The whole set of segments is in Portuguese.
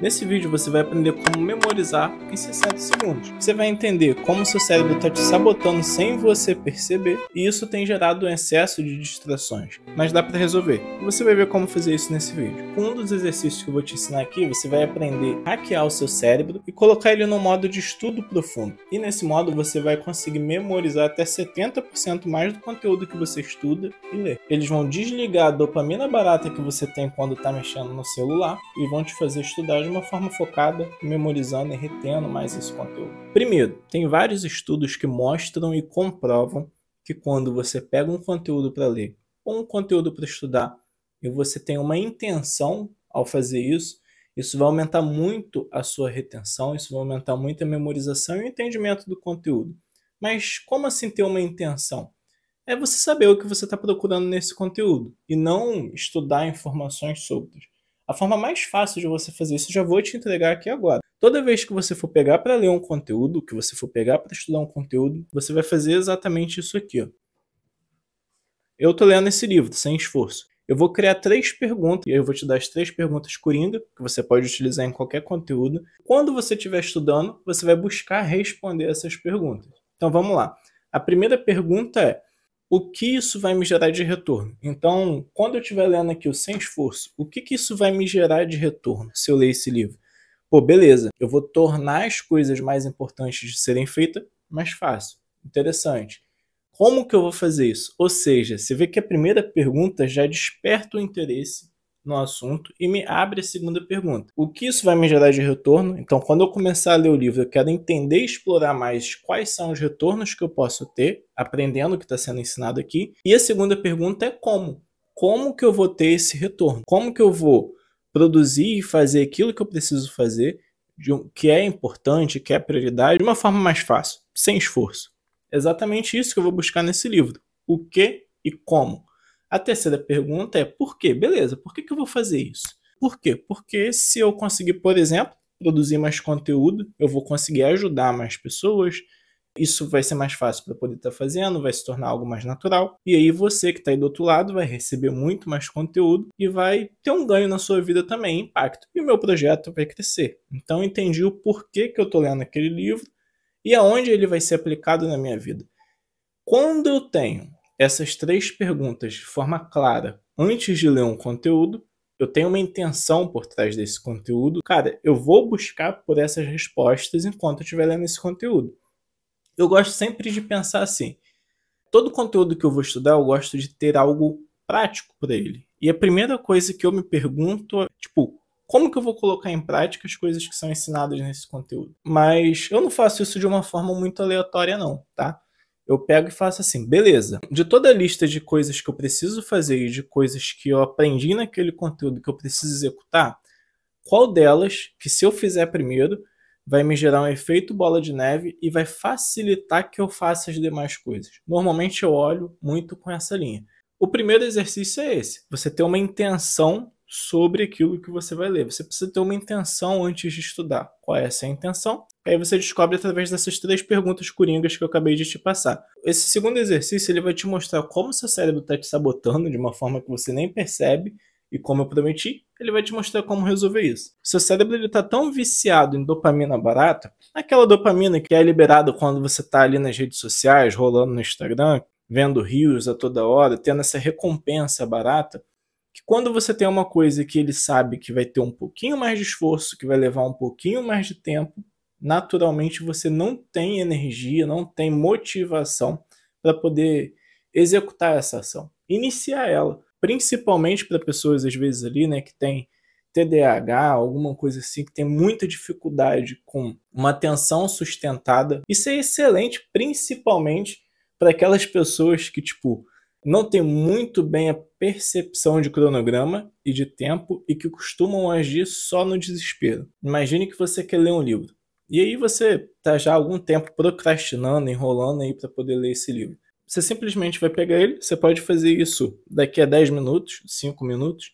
Nesse vídeo você vai aprender como memorizar em 60 segundos. Você vai entender como seu cérebro está te sabotando sem você perceber, e isso tem gerado um excesso de distrações, mas dá para resolver. E você vai ver como fazer isso nesse vídeo. Com um dos exercícios que eu vou te ensinar aqui, você vai aprender a hackear o seu cérebro e colocar ele no modo de estudo profundo. E nesse modo você vai conseguir memorizar até 70% mais do conteúdo que você estuda e lê. Eles vão desligar a dopamina barata que você tem quando está mexendo no celular e vão te fazer estudar de uma forma focada, memorizando e retendo mais esse conteúdo. Primeiro, tem vários estudos que mostram e comprovam que quando você pega um conteúdo para ler ou um conteúdo para estudar e você tem uma intenção ao fazer isso, isso vai aumentar muito a sua retenção, isso vai aumentar muito a memorização e o entendimento do conteúdo. Mas como assim ter uma intenção? É você saber o que você está procurando nesse conteúdo e não estudar informações soltas. A forma mais fácil de você fazer isso eu já vou te entregar aqui agora. Toda vez que você for pegar para ler um conteúdo, que você for pegar para estudar um conteúdo, você vai fazer exatamente isso aqui. Ó. Eu estou lendo esse livro, Sem Esforço. Eu vou criar 3 perguntas, e eu vou te dar as 3 perguntas coringa, que você pode utilizar em qualquer conteúdo. Quando você estiver estudando, você vai buscar responder essas perguntas. Então vamos lá. A primeira pergunta é: o que isso vai me gerar de retorno? Então, quando eu estiver lendo aqui o Sem Esforço, o que isso vai me gerar de retorno se eu ler esse livro? Pô, beleza, eu vou tornar as coisas mais importantes de serem feitas mais fácil. Interessante. Como que eu vou fazer isso? Ou seja, você vê que a primeira pergunta já desperta o interesse no assunto e me abre a segunda pergunta. O que isso vai me gerar de retorno? Então, quando eu começar a ler o livro, eu quero entender e explorar mais quais são os retornos que eu posso ter, aprendendo o que está sendo ensinado aqui. E a segunda pergunta é como? Como que eu vou ter esse retorno? Como que eu vou produzir e fazer aquilo que eu preciso fazer, que é importante, que é prioridade, de uma forma mais fácil, sem esforço? Exatamente isso que eu vou buscar nesse livro. O que e como? A terceira pergunta é por quê? Beleza, por que eu vou fazer isso? Por quê? Porque se eu conseguir, por exemplo, produzir mais conteúdo, eu vou conseguir ajudar mais pessoas, isso vai ser mais fácil para poder estar fazendo, vai se tornar algo mais natural, e aí você que está aí do outro lado vai receber muito mais conteúdo e vai ter um ganho na sua vida também, impacto, e o meu projeto vai crescer. Então eu entendi o porquê que eu estou lendo aquele livro e aonde ele vai ser aplicado na minha vida. Quando eu tenho essas 3 perguntas de forma clara antes de ler um conteúdo, eu tenho uma intenção por trás desse conteúdo, cara, eu vou buscar por essas respostas enquanto eu estiver lendo esse conteúdo. Eu gosto sempre de pensar assim, todo conteúdo que eu vou estudar, eu gosto de ter algo prático para ele. E a primeira coisa que eu me pergunto é, tipo, como que eu vou colocar em prática as coisas que são ensinadas nesse conteúdo? Mas eu não faço isso de uma forma muito aleatória não, tá? Eu pego e faço assim, beleza, de toda a lista de coisas que eu preciso fazer e de coisas que eu aprendi naquele conteúdo que eu preciso executar, qual delas, que se eu fizer primeiro, vai me gerar um efeito bola de neve e vai facilitar que eu faça as demais coisas? Normalmente eu olho muito com essa linha. O primeiro exercício é esse, você ter uma intenção sobre aquilo que você vai ler. Você precisa ter uma intenção antes de estudar. Qual é essa intenção? Aí você descobre através dessas 3 perguntas coringas que eu acabei de te passar. Esse segundo exercício ele vai te mostrar como seu cérebro está te sabotando de uma forma que você nem percebe, e como eu prometi, ele vai te mostrar como resolver isso. Seu cérebro está tão viciado em dopamina barata, aquela dopamina que é liberada quando você está ali nas redes sociais, rolando no Instagram, vendo reels a toda hora, tendo essa recompensa barata, que quando você tem uma coisa que ele sabe que vai ter um pouquinho mais de esforço, que vai levar um pouquinho mais de tempo, naturalmente você não tem energia, não tem motivação para poder executar essa ação, iniciar ela, principalmente para pessoas às vezes ali, né, que tem TDAH, alguma coisa assim, que tem muita dificuldade com uma atenção sustentada. Isso é excelente, principalmente para aquelas pessoas que, tipo, não tem muito bem a percepção de cronograma e de tempo e que costumam agir só no desespero. Imagine que você quer ler um livro. E aí você está já há algum tempo procrastinando, enrolando aí para poder ler esse livro. Você simplesmente vai pegar ele, você pode fazer isso daqui a 10 minutos, 5 minutos,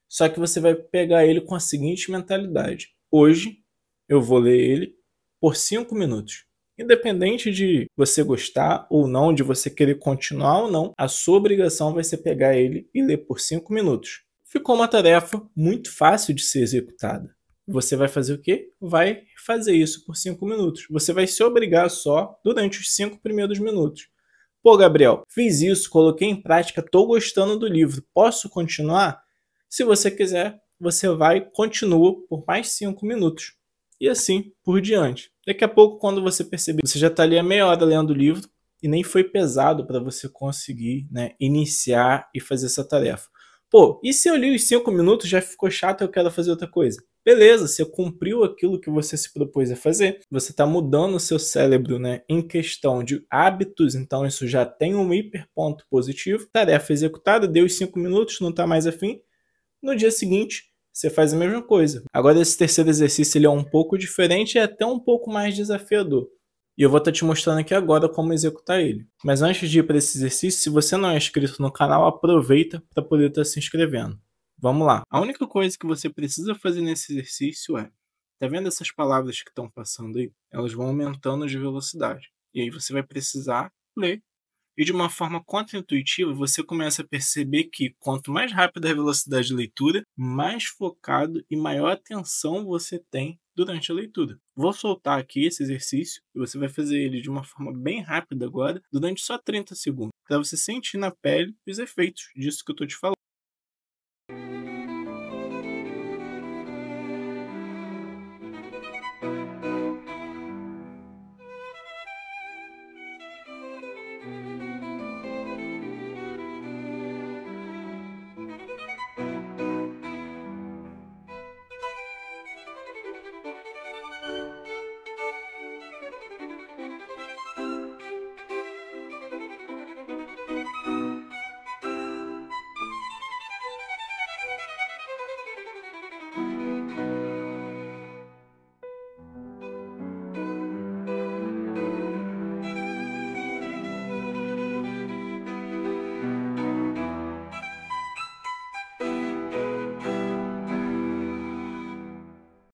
só que você vai pegar ele com a seguinte mentalidade. Hoje eu vou ler ele por 5 minutos. Independente de você gostar ou não, de você querer continuar ou não, a sua obrigação vai ser pegar ele e ler por 5 minutos. Ficou uma tarefa muito fácil de ser executada. Você vai fazer o quê? Vai fazer isso por 5 minutos. Você vai se obrigar só durante os 5 primeiros minutos. Pô, Gabriel, fiz isso, coloquei em prática, estou gostando do livro, posso continuar? Se você quiser, você vai e continua por mais 5 minutos. E assim por diante. Daqui a pouco, quando você perceber, você já está ali a meia hora lendo o livro e nem foi pesado para você conseguir, né, iniciar e fazer essa tarefa. Pô, e se eu li os 5 minutos, já ficou chato e eu quero fazer outra coisa? Beleza, você cumpriu aquilo que você se propôs a fazer, você está mudando o seu cérebro, né, em questão de hábitos, então isso já tem um hiperponto positivo. Tarefa executada, deu os 5 minutos, não está mais afim. No dia seguinte, você faz a mesma coisa. Agora esse terceiro exercício ele é um pouco diferente e é até um pouco mais desafiador. E eu vou estar te mostrando aqui agora como executar ele. Mas antes de ir para esse exercício, se você não é inscrito no canal, aproveita para poder estar se inscrevendo. Vamos lá. A única coisa que você precisa fazer nesse exercício é, tá vendo essas palavras que estão passando aí? Elas vão aumentando de velocidade. E aí você vai precisar ler. E de uma forma contraintuitiva, você começa a perceber que quanto mais rápida é a velocidade de leitura, mais focado e maior atenção você tem durante a leitura. Vou soltar aqui esse exercício e você vai fazer ele de uma forma bem rápida agora, durante só 30 segundos, para você sentir na pele os efeitos disso que eu estou te falando.